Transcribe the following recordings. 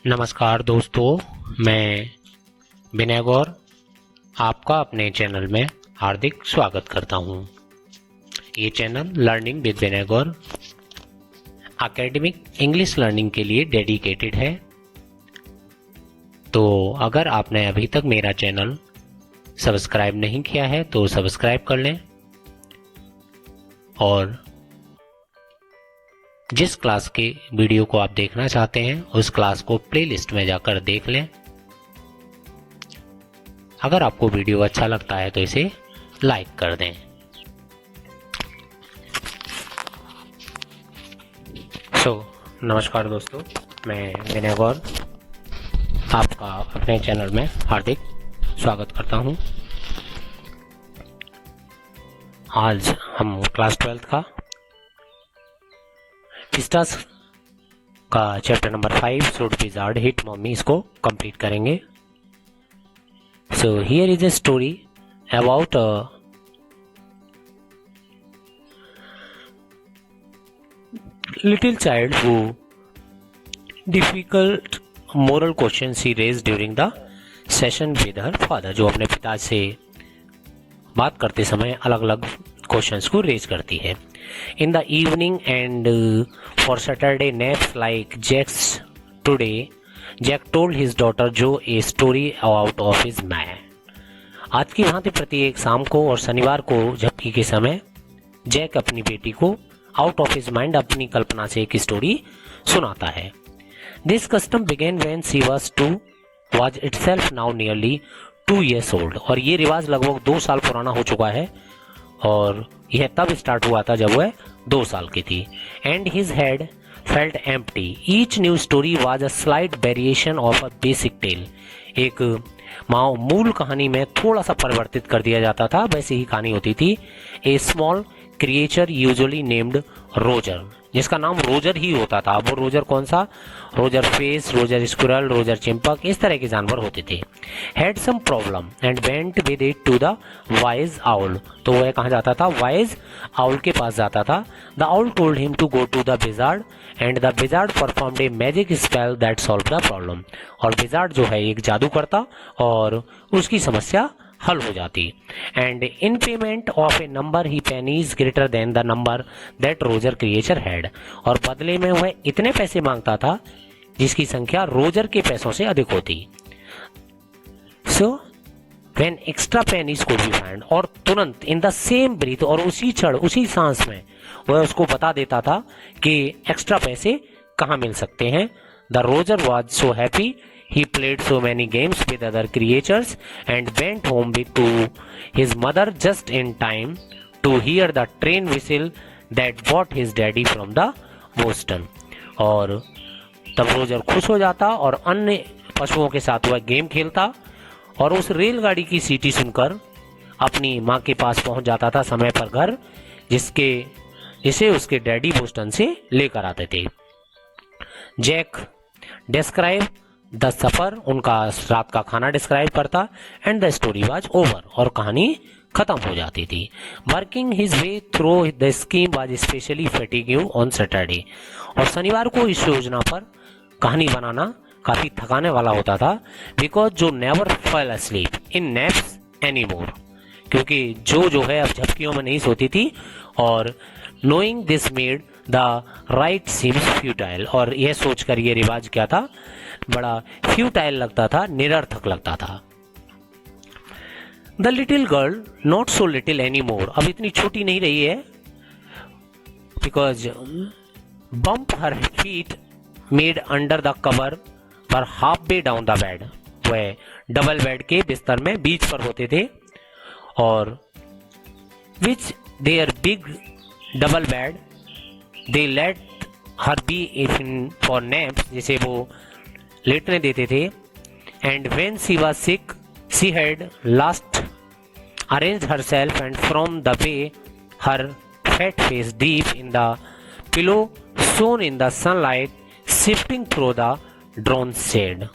नमस्कार दोस्तों, मैं विनय गौर आपका अपने चैनल में हार्दिक स्वागत करता हूं। ये channel learning with Vinay Gaur academic English learning के लिए डेडिकेटेड है। तो अगर आपने अभी तक मेरा चैनल सब्सक्राइब नहीं किया है तो सब्सक्राइब कर लें और जिस क्लास के वीडियो को आप देखना चाहते हैं उस क्लास को प्लेलिस्ट में जाकर देख लें। अगर आपको वीडियो अच्छा लगता है तो इसे लाइक कर दें। नमस्कार दोस्तों, मैं विनय गौर आपका अपने चैनल में हार्दिक स्वागत करता हूं। आज हम क्लास 12 का पिस्टास का chapter number 5 should wizard hit mommy इसको कंप्लीट करेंगे। So here is a story about little child who difficult moral question he raise during the session with her father, जो अपने पिता से बात करते समय अलग अलग क्वेश्चंस को रेज करती है। In the evening and for Saturday naps like Jack's today, Jack told his daughter Jo a story out of his mind. आज की भांति प्रत्येक शाम को और शनिवार को झपकी के समय जैक अपनी बेटी को आउट ऑफ हिज माइंड अपनी कल्पना से एक स्टोरी सुनाता है। This custom began when she was itself now nearly 2 years old. और ये रिवाज लगभग 2 साल पुराना हो चुका है और यह तब स्टार्ट हुआ था जब वह 2 साल की थी। And his head felt empty. Each new story was a slight variation of a basic tale. एक मूल कहानी में थोड़ा सा परिवर्तित कर दिया जाता था, वैसे ही कहानी होती थी। A small creature usually named Roger, जिसका नाम रोजर ही होता था। वो रोजर कौन सा? Roger face, Roger squirrel, Roger chipmunk, इस तरह के जानवर होते थे। Had some problem and went with it to the wise owl. तो वह कहाँ जाता था? वाइज आउल के पास जाता था। The owl told him to go to the wizard and the wizard performed a magic spell that solve the problem. और विजार्ड जो है एक जादू करता और उसकी समस्या हल हो जाती। And in payment of A number he pennies greater than the number that Roger creature had. और बदले में वह इतने पैसे मांगता था जिसकी संख्या रोजर के पैसों से अधिक होती। So when extra pennies could be found, और तुरंत इन द सेम ब्रीथ, और उसी क्षण उसी सांस में वह उसको बता देता था कि एक्स्ट्रा पैसे कहाँ मिल सकते हैं। The Roger was so happy he played so many games with other creatures and went home to his mother just in time to hear the train whistle that brought his daddy from the Boston. और तब Roger खुश हो जाता और अन्य पशुओं के साथ वह गेम खेलता और उस रेलगाड़ी की सीटी सुनकर अपनी माँ के पास पहुंच जाता था समय पर घर, जिसे उसके डैडी बोस्टन से लेकर आते थे। जैक डिस्क्राइब द सफर, उनका रात का खाना डिस्क्राइब करता। And the story was over, और कहानी खत्म हो जाती थी। Working his way through the scheme was specially fatiguing on Saturday. और शनिवार को इस योजना पर कहानी बनाना काफी थकाने वाला होता था। बिकॉज जो नेवर फेल अस्लीप इन नैप्स एनी मोर, क्योंकि जो है अब झपकियों में नहीं सोती थी। और knowing this made the right seems futile, और यह सोचकर ये रिवाज क्या था? बड़ा फ्यूटाइल लगता था, निरर्थक लगता था। The little girl not so little any more, अब इतनी छोटी नहीं रही है। Because bump her feet made under the cover पर half way down the bed, वह डबल बेड के बिस्तर में बीच पर होते थे। और which their big double bed they let her be in for naps, जिसे वो लेटने देते थे। And when she was sick she had last arrange her self and from the way her fat face deep in the pillow shone in the sunlight shifting through the drawn shade.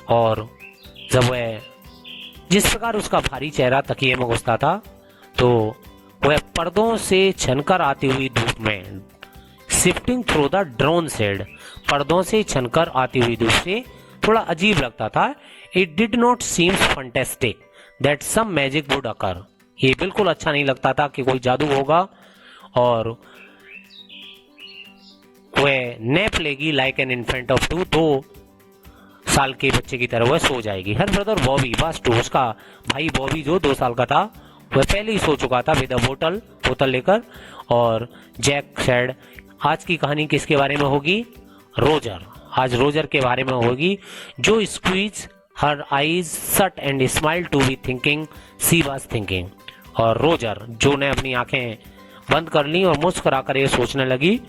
और जब वह जिस प्रकार उसका भारी चेहरा तकिए में घुसता था तो वह पर्दों से छनकर आती हुई धूप में shifting through the drawn shade, पर्दों से छनकर आती हुई धूप से थोड़ा अजीब लगता था। It did not seems fantastic that some magic would occur, ये बिल्कुल अच्छा नहीं लगता था कि कोई जादू होगा और वह नैप लेगी लाइक एन इन्फेंट ऑफ 2 साल के बच्चे की तरह वह सो जाएगी। Her brother Bobby was two, उसका भाई बॉबी जो 2 साल का था वह पहले ही सो चुका था विद अ बोतल लेकर। और जैक सेड, आज की कहानी किसके बारे में होगी? रोजर, आज रोजर के बारे में होगी, Jo squeeze her eyes shut and smile to be thinking she was thinking. और रोजर जो ने अपनी आंखें बंद कर ली और मुस्कुराकर ये सोचने लगी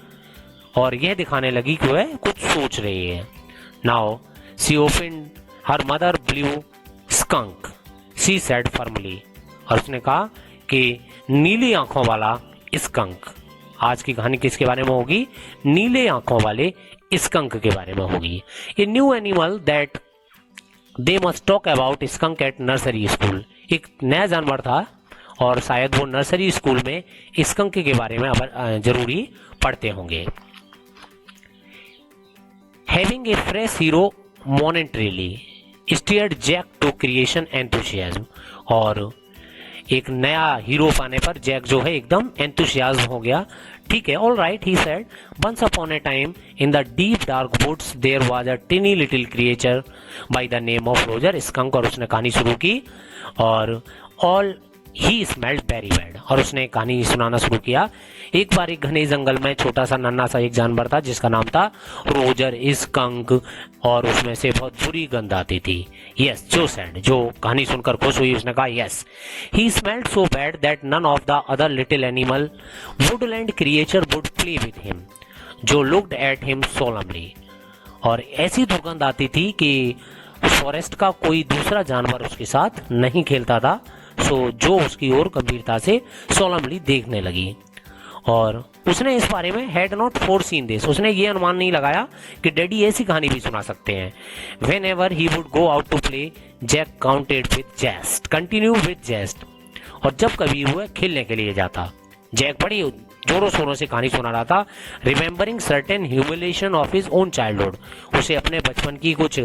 और यह दिखाने लगी कि वह कुछ सोच रही है। Now see open her mother blue skunk she said firmly, और उसने कहा कि नीली आंखों वाला स्कंक। आज की कहानी किसके बारे में होगी? नीले आंखों वाले स्कंक के बारे में होगी। A new animal that they must talk about skunk at nursery school, एक नया जानवर था और शायद वो नर्सरी स्कूल में स्कंक के बारे में जरूरी पढ़ते होंगे। Having a fresh hero momentarily steered Jack to creation enthusiasm, और एक नया हीरो पाने पर जैक जो है एकदम एंथुसियाज्म हो गया। ठीक है, all right, he said, once upon a time in the deep dark woods there was a tiny little creature by the name of Roger Skunk, और उसने कहानी शुरू की और all he smelled very bad, और उसने कहानी सुनाना शुरू किया। एक बार एक घने जंगल में छोटा सा नन्हा सा एक जानवर था जिसका नाम था रोजर स्कंक, और उसमें से बहुत बुरी गंध आती थी। यस, जो सैड, जो कहानी सुनकर खुश हुई, उसने कहा yes, he smelled so bad that none of the other little animal woodland creature would play with him, Jo looked at him solemnly, और ऐसी दुर्गंध आती थी कि फॉरेस्ट का कोई दूसरा जानवर उसके साथ नहीं खेलता था। सो जो उसकी ओर गंभीरता से सोलमली देखने लगी, और उसने इस बारे में हैड नॉट फोरसीन दिस, उसने ये अनुमान नहीं लगाया कि डैडी ऐसी कहानी भी सुना सकते हैं। Whenever he would go out to play Jack counted with zest, continue with zest, और जब कभी वह खेलने के लिए जाता, जैक बड़ी जोरों शोरों से कहानी सुना रहा था। Remembering certain humiliation of his own childhood, उसे अपने बचपन की कुछ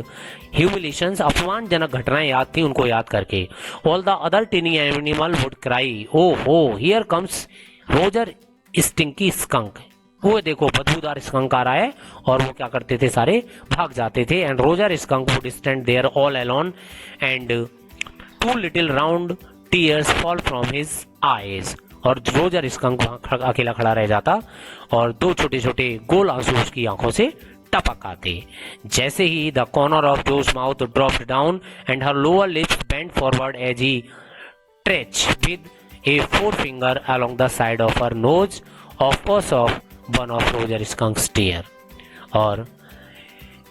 ह्यूमिलेशंस, अपमानजनक घटनाएं याद थी, उनको याद करके। All the other tiny animal would cry, oh ho here comes Roger stinky skunk, वो देखो बदबूदार स्कंक आ रहा है, और वो क्या करते थे, सारे भाग जाते थे। And Roger Skunk would stand there all alone and 2 little round tears fall from his eyes, और रोजर स्कंक वहां अकेला खड़ा रह जाता और 2 छोटे छोटे गोल आंसू उसकी आंखों से टपक आते। जैसे ही the corner of Jo's mouth dropped down and her lower lips bent forward as he stretch with a forefinger along the side of her nose of course of one of Roger Skunk's tear, और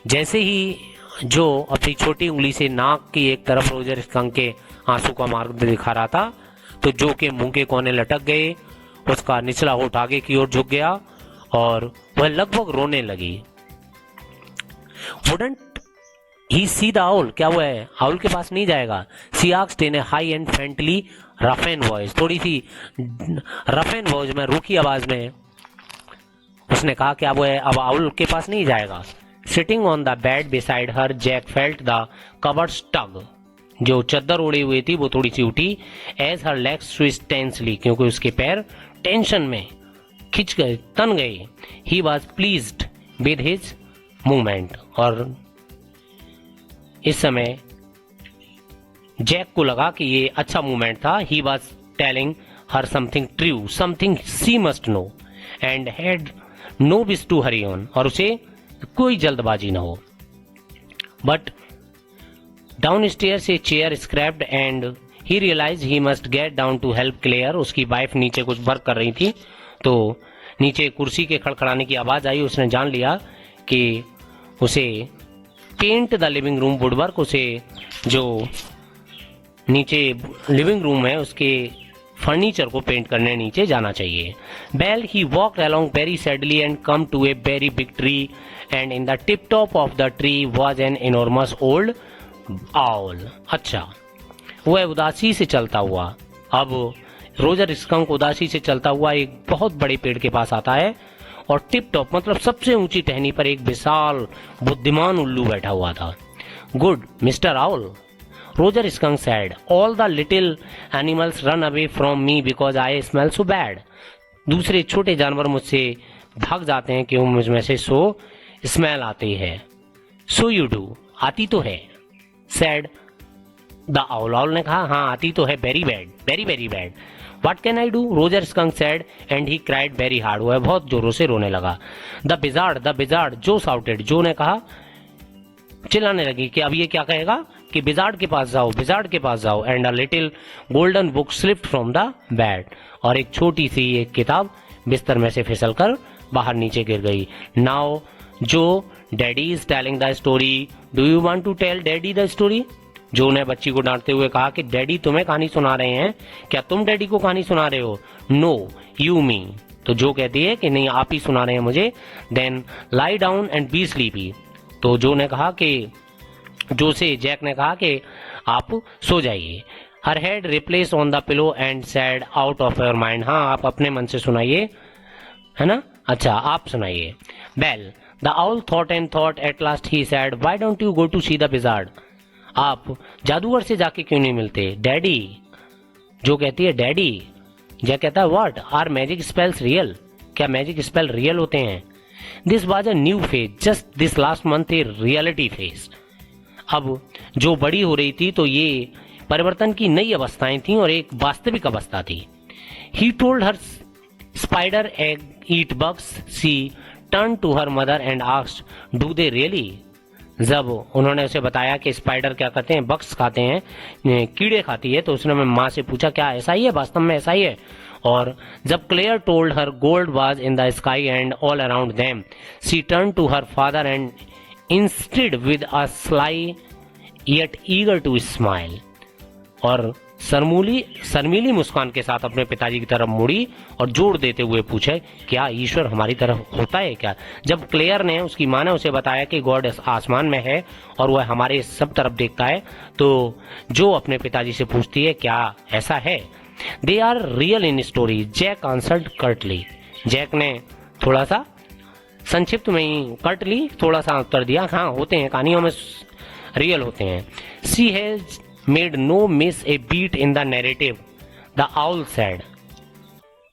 जैसे ही जो अपनी छोटी उंगली से नाक की एक तरफ रोजर स्कंक के आंसू का मार्ग दिखा रहा था, तो जो के मुंह के कोने लटक गए, उसका निचला होठ आगे की ओर झुक गया और वह लगभग रोने लगी। Wouldn't he see the owl, क्या वो है आउल के पास नहीं जाएगा? She asked in a high and faintly rough and voice, थोड़ी सी रफ एंड वॉइस में, रूखी आवाज में उसने कहा क्या वो है अब आउल के पास नहीं जाएगा। Sitting on the bed beside her Jack felt the covers tug, जो चद्दर ओढ़ी हुई थी वो थोड़ी सी उठी। As her legs switch tensely, क्योंकि उसके पैर टेंशन में खिंच गए, तन गए। He was pleased with his movement, और इस समय जैक को लगा कि ये अच्छा मूवमेंट था। He was telling her something true, something she must know and had no wish to hurry on, और उसे कोई जल्दबाजी न हो। बट डाउन स्टेयर से chair scraped and he realize he must get down to help Claire, उसकी wife नीचे कुछ वर्क कर रही थी, तो नीचे कुर्सी के खड़खड़ाने की आवाज आई। उसने जान लिया कि उसे paint the living room woodwork, उसे जो नीचे लिविंग रूम है उसके फर्नीचर को पेंट करने नीचे जाना चाहिए। Well he walked along very sadly and come to a very big tree and in the tip top of the tree was an enormous old owl. अच्छा, वह उदासी से चलता हुआ, अब रोजर स्कंक उदासी से चलता हुआ एक बहुत बड़े पेड़ के पास आता है। और टिप टॉप मतलब सबसे ऊंची टहनी पर एक विशाल बुद्धिमान उल्लू बैठा हुआ था। Good mister owl, Roger skunk said, all the little animals run away from me because I smell so bad. दूसरे छोटे जानवर मुझसे भाग जाते हैं क्यों मुझ में से सो स्मेल आती है। So you do, आती तो है, said the owl. आउल ने कहा हाँ आती तो है, very bad, very very bad. What can I do? Roger skunk said and he cried very hard. वह बहुत जोरों से रोने लगा। The wizard, जो shouted, जो ने कहा, चिल्लाने लगी कि अब ये क्या कहेगा कि विजार्ड के पास जाओ and a little golden book slipped from the bed, और एक छोटी सी एक किताब बिस्तर में से फिसलकर बाहर नीचे गिर गई। Now Jo daddy is telling the story, do you want to tell daddy the story? Jo ने बच्ची को डांटते हुए कहा कि डैडी तुम्हें कहानी सुना रहे हैं, क्या तुम डैडी को कहानी सुना रहे हो? नो यू मी। तो जो कहती है कि नहीं आप ही सुना रहे हैं मुझे। Then lie down and be sleepy. तो जो ने कहा कि जैक ने कहा कि आप सो जाइए। हर head replace on the pillow and sad out of your mind. हाँ आप अपने मन से सुनाइए, है ना? अच्छा आप सुनाइए। Well the owl thought and thought at last he said why don't you go to see the wizard. आप जादूगर से जाके क्यों नहीं मिलते? डैडी। जो कहती है डैडी। जैक कहता है what are magic spells real? क्या मैजिक स्पेल रियल होते हैं? This was a new phase, just this last month a reality phase. अब जो बड़ी हो रही थी तो ये परिवर्तन की नई अवस्थाएं थी और एक वास्तविक अवस्था थी। He told her spider egg eat bugs, she turn to her mother and asked do they really. जब उन्होंने उसे बताया कि स्पाइडर क्या करते हैं, बग्स खाते हैं, कीड़े खाती है, तो उसने माँ से पूछा क्या ऐसा ही है, वास्तव में ऐसा ही है? और जब Claire told her gold was in the sky and all around them, she turn to her father and instead with a sly yet eager to smile. और शर्मीली मुस्कान के साथ अपने पिताजी की तरफ मुड़ी और जोर देते हुए पूछे क्या ईश्वर हमारी तरफ होता है क्या? जब क्लेयर ने, उसकी माँ ने उसे बताया कि गॉड आसमान में है और वह हमारे सब तरफ देखता है, तो जो अपने पिताजी से पूछती है क्या ऐसा है? They are real in story, Jack answered curtly. Jack ने थोड़ा सा संक्षिप्त में ही कर्टली थोड़ा सा उत्तर दिया, हाँ होते हैं, कहानियों में रियल होते हैं। She has made no miss a beat in the narrative, the owl said.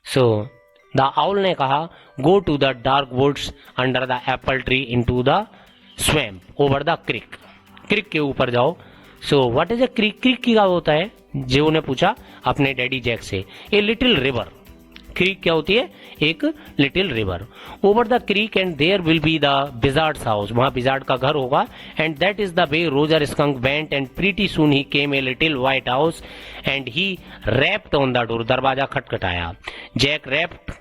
So the owl ने कहा go to the dark woods under the apple tree into the swamp over the creek. Creek के ऊपर जाओ। So what is a क्रिक? क्रिक क्या होता है? जो ने पूछा अपने डैडी जैक से। A little river. क्रीक क्या होती है? एक little river. Over the creek and there will be the wizard's house, वहां विजार्ड का घर होगा। And that is the way Roger Skunk went and pretty soon he came a little white house and he rapped on the door. दरवाजा खटखटाया। Jack rapped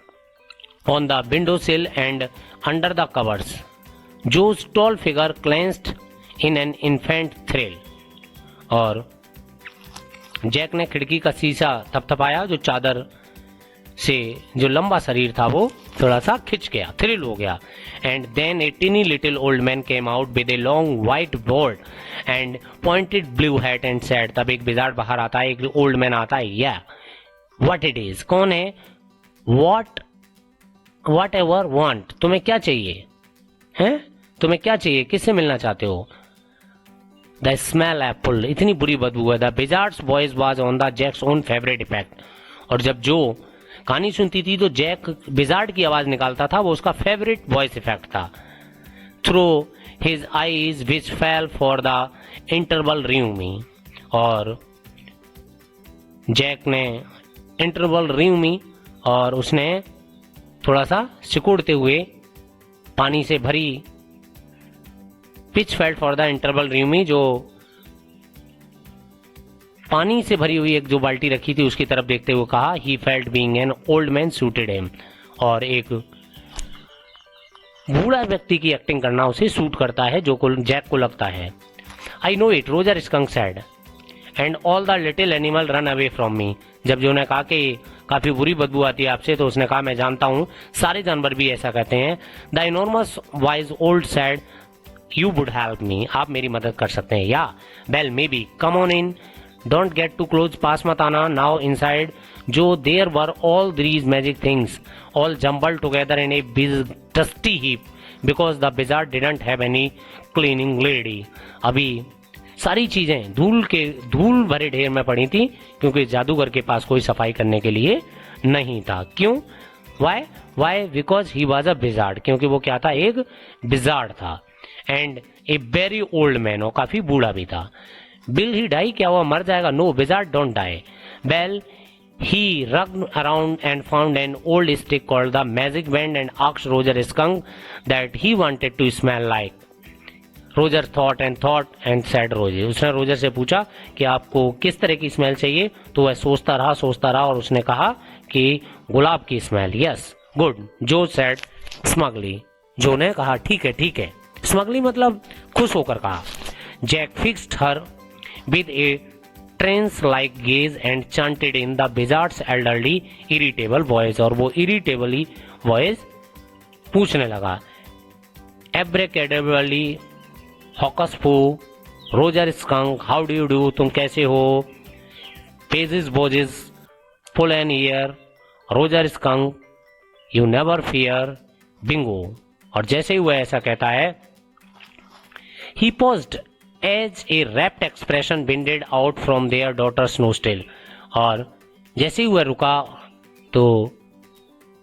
on the window sill and under the covers. Jo's tall figure clenched in an infant thrill. और Jack ने खिड़की का शीशा थपथपाया, जो चादर से जो लंबा शरीर था वो थोड़ा सा खिंच गया, थ्रिल हो गया। And then a tiny little old man came out with a long white board and pointed blue hat and said. तब एक विजार्ड बाहर आता है, एक ओल्ड मैन आता है। या व्हाट इट इज? कौन है? व्हाट एवर वांट, तुम्हें क्या चाहिए? हैं? तुम्हें क्या चाहिए? किससे मिलना चाहते हो? द स्मेल एप्पल, इतनी बुरी बदबू है। The wizard's voice was on the Jack's own favourite effect. और जब जो कहानी सुनती थी तो जैक विजार्ड की आवाज निकालता था, वो उसका फेवरेट वॉइस इफेक्ट था। Through his eyes which fell for the interval ring me. और जैक ने इंटरवल रिंग मी, और उसने थोड़ा सा सिकुड़ते हुए पानी से भरी pitch felt for the interval ring me, जो पानी से भरी हुई एक जो बाल्टी रखी थी उसकी तरफ देखते हुए कहा he felt being an old man suited him. और एक बूढ़ा व्यक्ति की एक्टिंग करना उसे सूट करता है, जो जैक को लगता है। I know it, Roger skunk said, and all the little animal run away from me. जब जो ने कहा कि काफी बुरी बदबू आती है आपसे, तो उसने कहा मैं जानता हूँ, सारे जानवर भी ऐसा कहते हैं। The enormous wise old said you would help me, आप मेरी मदद कर सकते हैं। Yeah well maybe, come on in don't get too close, पास मत आना, नाउ इनसाइड, जो there were all these magic things all jumbled together in a dusty heap because the wizard didn't have any cleaning lady. अभी सारी चीजें धूल भरे ढेर में पड़ी थी क्योंकि जादूगर के पास कोई सफाई करने के लिए नहीं था। क्यों? Why because he was a wizard, क्योंकि वो क्या था, एक विजार्ड था। And a very old man, और काफी बूढ़ा भी था। विल ही डाई, क्या वो मर जाएगा? No, wizard don't die. Well he rugged around and found an old stick called the magic wand and asked Roger Skunk that he wanted to smell like. Roger thought and said Roger, उसने Roger से पूछा कि आपको किस तरह की smell चाहिए, तो वह सोचता रहा और उसने कहा कि गुलाब की स्मेल। यस, गुड, जो सेड स्मगली, जो ने कहा ठीक है। स्मगली मतलब खुश होकर कहा। Jack fixed her with a trance like gaze and chanted in the wizard's elderly irritable voice, और वो इरिटेबली वॉइस पूछने लगा, एब्रेकेडेबली हॉकस पू, Roger skunk how do you do, तुम कैसे हो, पेजिस बोजिस pull an ear, Roger skunk you never fear, bingo. और जैसे ही वह ऐसा कहता है, he paused as a rapt expression winded out from their daughter's nostril, और जैसे ही वह रुका तो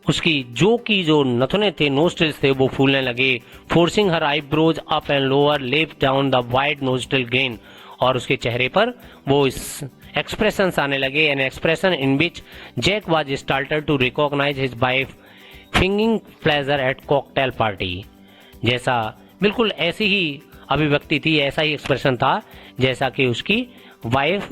उसकी जो नथुने थे, नोस्ट्रिल्स थे, वो फूलने लगे। Forcing her eyebrows up and lower, lift down the wide nostril gain, और उसके चेहरे पर वो इस एक्सप्रेशन आने लगे, an expression in which Jack was started to recognise his wife feigning pleasure at cocktail party. जैसा बिल्कुल ऐसी ही अभिव्यक्ति थी, ऐसा ही एक्सप्रेशन था जैसा कि उसकी वाइफ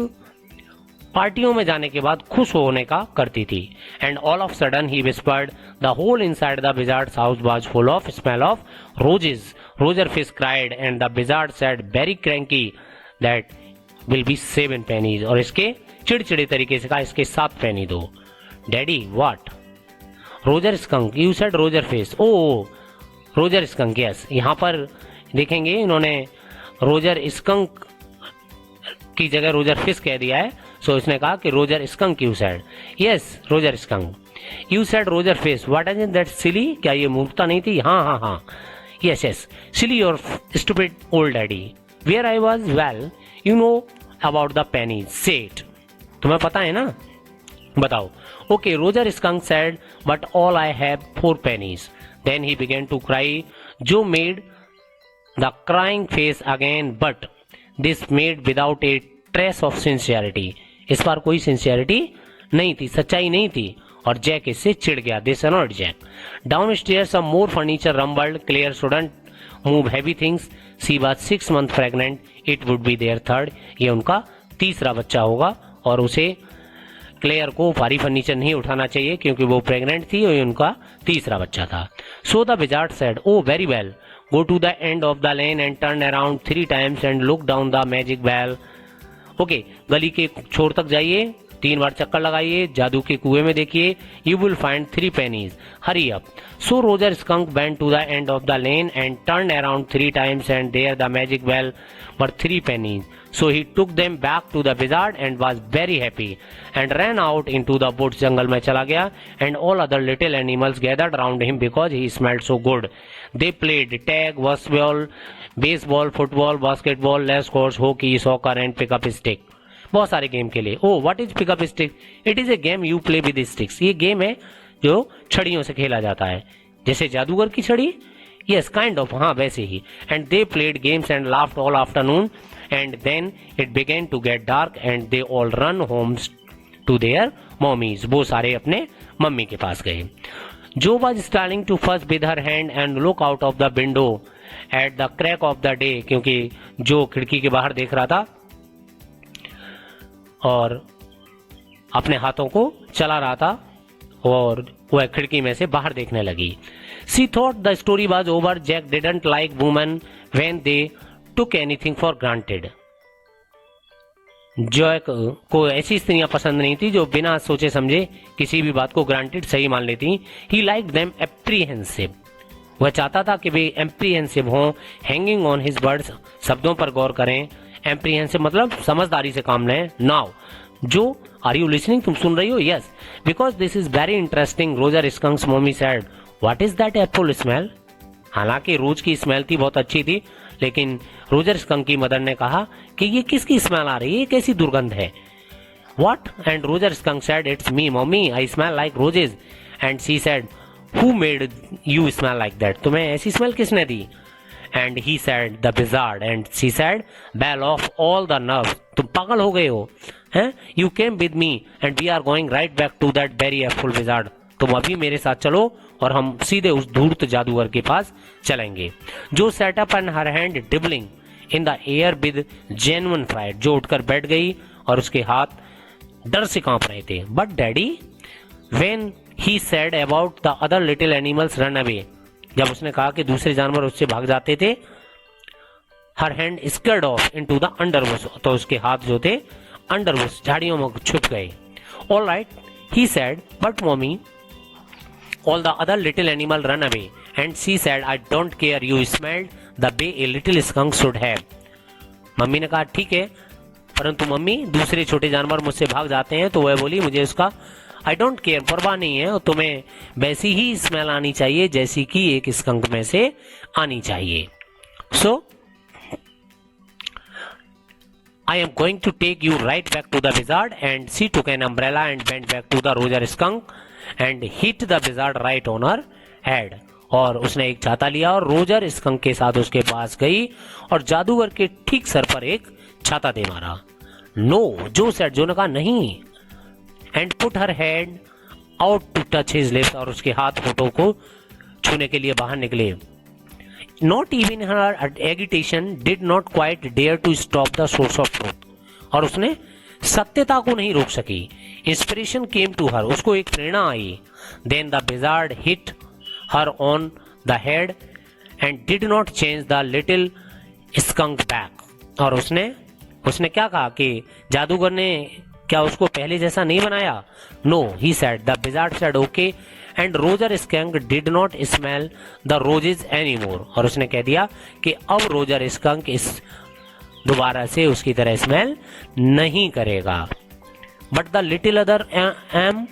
पार्टियों में जाने के बाद खुश होने का करती थी। And all of sudden he whispered, the whole inside the wizard's house was full of smell of roses. Roger fish cried and the wizard said very cranky that will be 7 pennies, और इसके चिड़चिड़े तरीके से कहा, इसके 7 penny दो। Daddy what? Roger skunk, you said Roger fish, oh Roger skunk, yes. यहाँ पर देखेंगे इन्होंने रोजर स्कंक की जगह रोजर फिश कह दिया है, सो इसने कहा कि Roger skunk you said, yes Roger skunk, you said Roger fish, what is that silly, क्या ये मूर्खता नहीं थी? हाँ, यस, सिली और stupid old daddy, where I was, well you know about the pennies, say it, तुम्हें पता है ना, बताओ। Okay, Roger skunk said, but all I have 4 pennies, then he began to cry, जो made the crying face again, but this made without a trace of sincerity, इस बार कोई sincerity नहीं थी, सच्चाई नहीं थी, और जैक इससे चिढ़ गया। This annoyed Jack. Downstairs some more furniture rumbled. Claire shouldn't move heavy things. She was 6 months pregnant. It would be their 3rd. ये उनका तीसरा बच्चा होगा, और उसे क्लेयर को भारी फर्नीचर नहीं उठाना चाहिए क्योंकि वो प्रेग्नेंट थी और ये उनका तीसरा बच्चा था। So the wizard said, oh very well. Go to the end of the lane and turn around 3 times and look down the magic well. Okay, गली के छोर तक जाइए, 3 बार चक्कर लगाइए, जादू के कुएं में देखिए, you will find 3 pennies. Hurry up. So Roger Skunk went to the end of the lane and turned around 3 times and there the magic well were 3 pennies. So he took them back to the wizard and was very happy and ran out into the woods. जंगल में चला गया and all other little animals gathered around him because he smelled so good. They played tag, baseball, football, basketball, lacrosse, hockey, soccer and pick up stick. बहुत सारे game के लिए। Oh, what is pick up stick? It is a game you play with sticks. ये game है जो छड़ियों से खेला जाता है, जैसे जादूगर की छड़ी। Yes, kind of, हाँ वैसे ही। And they played games and laughed all afternoon. And then it began to get dark and they all run homes to their mommies. वो सारे अपने मम्मी के पास गए। Jo was starting to fuss with her hand and look out of the window at the crack of the day, क्योंकि जो खिड़की के बाहर देख रहा था और अपने हाथों को चला रहा था और वह खिड़की में से बाहर देखने लगी। She thought the story was over. Jack didn't like women when they took anything for granted. Jack को ऐसी स्त्रियां पसंद नहीं थी जो बिना सोचे समझे किसी भी बात को ग्रांटेड सही मान लेती। He liked them apprehensive. वह चाहता था कि वे एम्प्रीहेंसिव हों, हैंगिंग ऑन हिज वर्ड्स, शब्दों पर गौर करें, एम्प्रीहेंसिव मतलब समझदारी से काम लें। नाउ जो आर यू लिसनिंग, तुम सुन रही हो? Yes, because this is very interesting. Roger skunk's mummy said what is that apple smell. हालांकि रोज की स्मेल थी, बहुत अच्छी थी, लेकिन रोजर स्कंक की मदर ने कहा कि ये किसकी स्मेल आ रही है, ये कैसी दुर्गंध है। What? And Roger skunk said, it's me, mommy. I smell like roses. And she said, who made you smell like that? तुम्हें ऐसी स्मेल किसने दी? And he said, the wizard. And she said, bell off all the nerves. तुम पागल हो गए हो, हैं? You came with me, and we are going right back to that very awful wizard. तुम अभी मेरे साथ चलो और हम सीधे उस धूर्त जादूगर के पास चलेंगे। जो set up on her hand dribbling in the air with genuine fright, जो उठकर बैठ गई और उसके हाथ डर से कांप रहे थे। But daddy, when he said about the other little animals run away, जब उसने कहा कि दूसरे जानवर उससे भाग जाते थे, her hand scurried off into the underwoods, तो उसके हाथ जो थे अंडरवुड्स झाड़ियों में छुप गए। All right, he said, but mummy, all the other little animal run away and she said I don't care, you smelled the way a little skunk should have. Mummy ने कहा ठीक है, परंतु मम्मी दूसरे छोटे जानवर मुझसे भाग जाते हैं, तो वह बोली मुझे उसका आई डोंट केयर, परवाह नहीं है, और तुम्हें वैसी ही स्मेल आनी चाहिए जैसी कि एक स्कंक में से आनी चाहिए। So I am going to take you right back to the wizard. And she took an umbrella and went back to the Roger skunk and hit the wizard right on her head. और उसने एक छाता लिया और Roger skunk के साथ उसके पास गई और जादूगर के ठीक सर पर एक छाता दे मारा। नो, जो सेड, जो ने कहा नहीं। And put her hand out to touch his lips, और उसके हाथ होठों को छूने के लिए बाहर निकले। Not even her agitation did not quite dare to stop the source of truth, और उसने सत्यता को नहीं रोक सकी। इंस्पिरेशन केम टू हर, उसको एक प्रेरणा आई। Then the wizard hit her on the head and did not change the little skunk back, और उसने क्या कहा कि जादूगर ने क्या उसको पहले जैसा नहीं बनाया? No, he said, the wizard said okay and Roger skunk did not smell the roses any more, और उसने कह दिया कि अब रोजर स्कंक इस दोबारा से उसकी तरह स्मेल नहीं करेगा। But the little other um,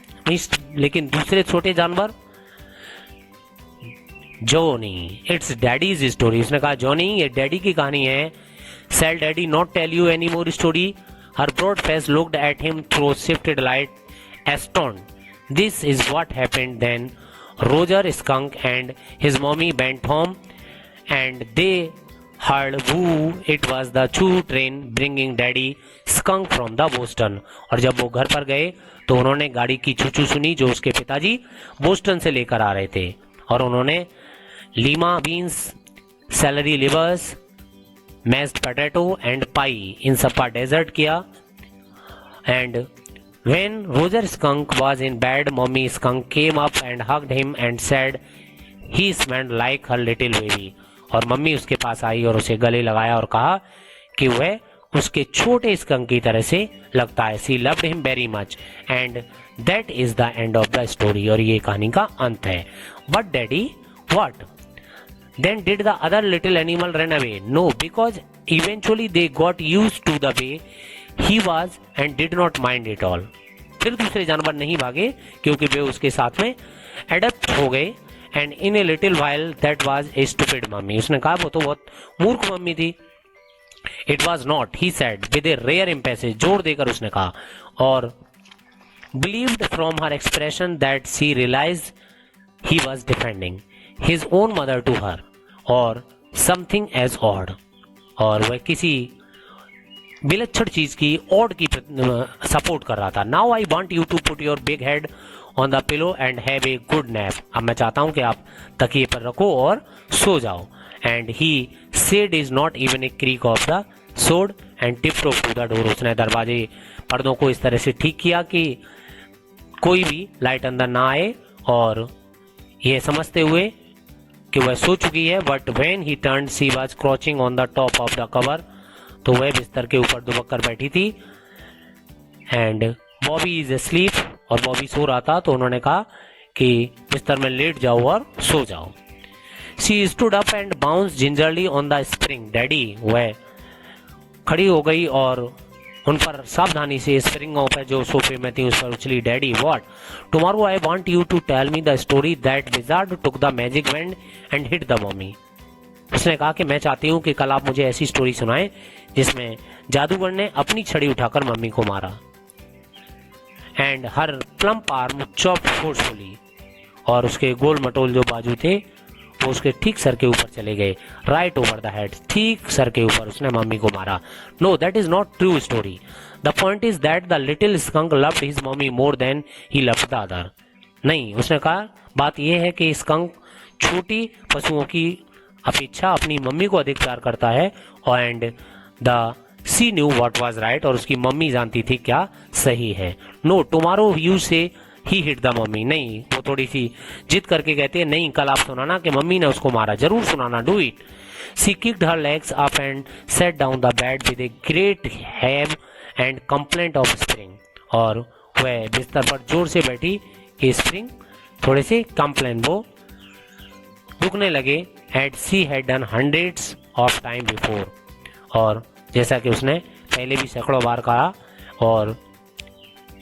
लेकिन दूसरे छोटे जानवर, जॉनी, इट्स डैडीज स्टोरी, उसने कहा जॉनी ये डैडी की कहानी है। Shall daddy not tell you any more story? Her broad face looked at him through shifted light, astounded. This is what happened then. Roger Skunk and his mommy went home, and they heard woo. It was the choo train bringing Daddy Skunk from the Boston. और जब वो घर पर गए तो उन्होंने गाड़ी की चूचू सुनी जो उसके पिताजी बोस्टन से लेकर आ रहे थे, और उन्होंने lima beans, celery livers, mashed potato and pie, इन सब का डेजर्ट किया। And when Roger skunk was in bed, mummy skunk came up and hugged him and said he smelled like her little baby, और mummy उसके पास आई और उसे गले लगाया और कहा कि वह उसके छोटे स्कंक की तरह से लगता है। She loved him very much and that is the end of the story, और ये कहानी का अंत है। But daddy, what? Then did the other little animal run away? No, because eventually they got used to the way he was and did not mind it all. फिर दूसरे जानवर नहीं भागे क्योंकि वे उसके साथ में एडप्ट हो गए। And in a little while that was a stupid mummy, उसने कहा वो तो बहुत मूर्ख मम्मी थी। It was not, he said with a rare emphasis, जोर देकर उसने कहा, और believed from her expression that she realised he was defending his own mother to her or something as odd, और वह किसी विलक्षण चीज की ऑड की सपोर्ट कर रहा था। Now I want you to put your big head on the pillow and have a good nap, अब मैं चाहता हूं कि आप तकिए पर रखो और सो जाओ। And he said is not even a creak of the sod and tipped to the door, उसने दरवाजे पर्दों को इस तरह से ठीक किया कि कोई भी लाइट अंदर ना आए, और यह समझते हुए कि वह सो चुकी है। But when he turned she was crouching on the top of the cover, तो वह बिस्तर के ऊपर दुबक कर बैठी थी। एंड बॉबी इज अस्लीप, और बॉबी सो रहा था, तो उन्होंने कहा कि बिस्तर में लेट जाओ और सो जाओ। She stood up and bounce gingerly on the spring, daddy, वह खड़ी हो गई और उन पर सावधानी से स्प्रिंगों पर जो सोफे में थी उस पर उछली। Daddy what? Tomorrow I want you to tell me the story that wizard took the magic wand and hit the mummy. उसने कहा कि मैं चाहती हूँ कि कल आप मुझे ऐसी स्टोरी सुनाएं जिसमें जादूगर ने अपनी छड़ी उठाकर मम्मी को मारा। And her plump arm chopped forcefully, और उसके गोल मटोल जो बाजू थे वो उसके ठीक सर के ऊपर चले गए। राइट ओवर द हेड, ठीक सर के ऊपर उसने मम्मी को मारा। No, that is not true story. The point is that the little skunk loved his mummy more than he loved the other. नहीं, उसने कहा बात यह है कि स्कंक छोटी पशुओं की अपेक्षा अपनी मम्मी को अधिक प्यार करता है। And the sea knew what was right, और उसकी मम्मी जानती थी क्या सही है। नो, टुमारो यू से ही हिट द मम्मी। नहीं, वो थोड़ी सी जिद करके कहती है, नहीं कल आप सुनाना कि मम्मी ने उसको मारा, जरूर सुनाना, do it. She kicked her legs up and sat down the bed with a great heave and complaint of spring, और वह बिस्तर पर जोर से बैठी कि स्प्रिंग थोड़े से कंप्लेन, वो रुकने लगे। And she had done hundreds of time before, और जैसा कि उसने पहले भी सैकड़ों बार कहा। और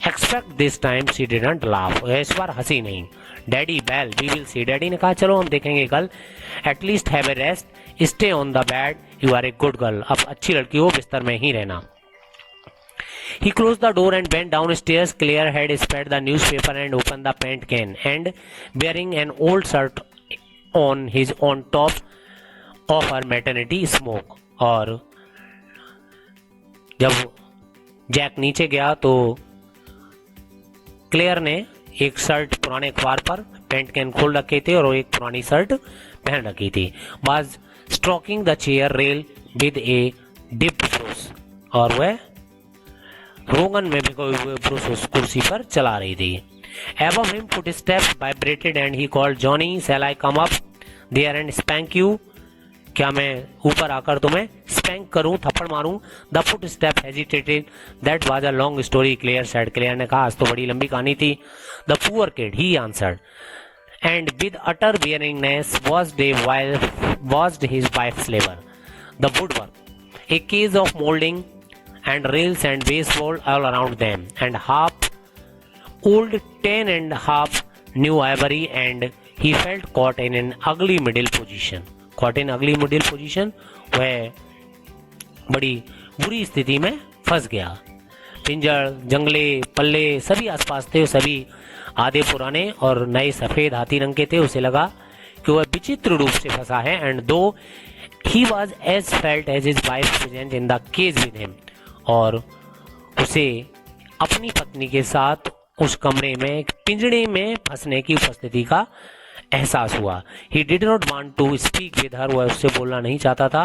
expect this time she didn't laugh, इस बार हंसी नहीं। Daddy well we will see, daddy ने कहा चलो हम देखेंगे कल। At least have a rest, stay on the bed, you are a good girl, अब अच्छी लड़की हो, बिस्तर में ही रहना। He closed the door and went downstairs. Claire had spread the newspaper and opened the paint can, and wearing an old shirt on his on top of her maternity smoke. और जब Jack नीचे गया तो clear ने एक shirt पुराने अखबार पर पेंट कैन खोल रखे थे और वो एक पुरानी शर्ट पहन रखी थी। Was stroking the chair rail with A dipped brush, और वह रोगन में भिगोए हुए ब्रश उस कुर्सी पर चला रही थी। Above him footsteps vibrated and he called, Johnny, shall I come up there and spank you? क्या मैं ऊपर आकर तुम्हें स्पैंक करूं, थप्पड़ मारूं? The footstep hesitated, that was a long story, Clare said. Clare ने कहा आज तो बड़ी लंबी कहानी थी। The poor kid, he answered, and with utter weariness washed his wife's labor. The woodwork, a case of molding and rails and baseboard all around them, and half old 10.5 new ivory, and he felt caught in an ugly middle position. Caught in ugly middle position, वह बड़ी बुरी स्थिति में फंस गया। पिंजर, जंगले, पल्ले सभी आसपास थे, सभी आधे पुराने और नए सफेद हाथी रंग के थे। उसे लगा कि वह विचित्र रूप से फंसा है। And though he was as felt as his wife present in the cage with him, और उसे अपनी पत्नी के साथ उस कमरे में पिंजड़े में फंसने की उपस्थिति का एहसास हुआ। He did not want to speak with her, वह उससे बोलना नहीं चाहता था।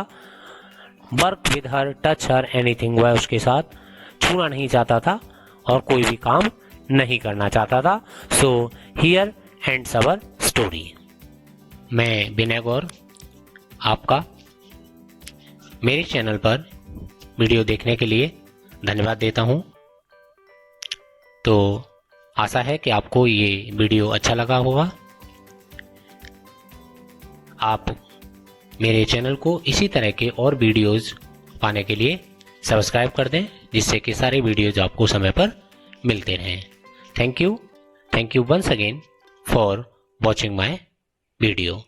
Work with her, touch her, anything, वह उसके साथ छूना नहीं चाहता था और कोई भी काम नहीं करना चाहता था। So here ends our story. मैं विनय गौर आपका मेरे चैनल पर वीडियो देखने के लिए धन्यवाद देता हूं। तो आशा है कि आपको ये वीडियो अच्छा लगा होगा। आप मेरे चैनल को इसी तरह के और वीडियोस पाने के लिए सब्सक्राइब कर दें, जिससे कि सारे वीडियोज आपको समय पर मिलते रहें। Thank you once again for watching my video.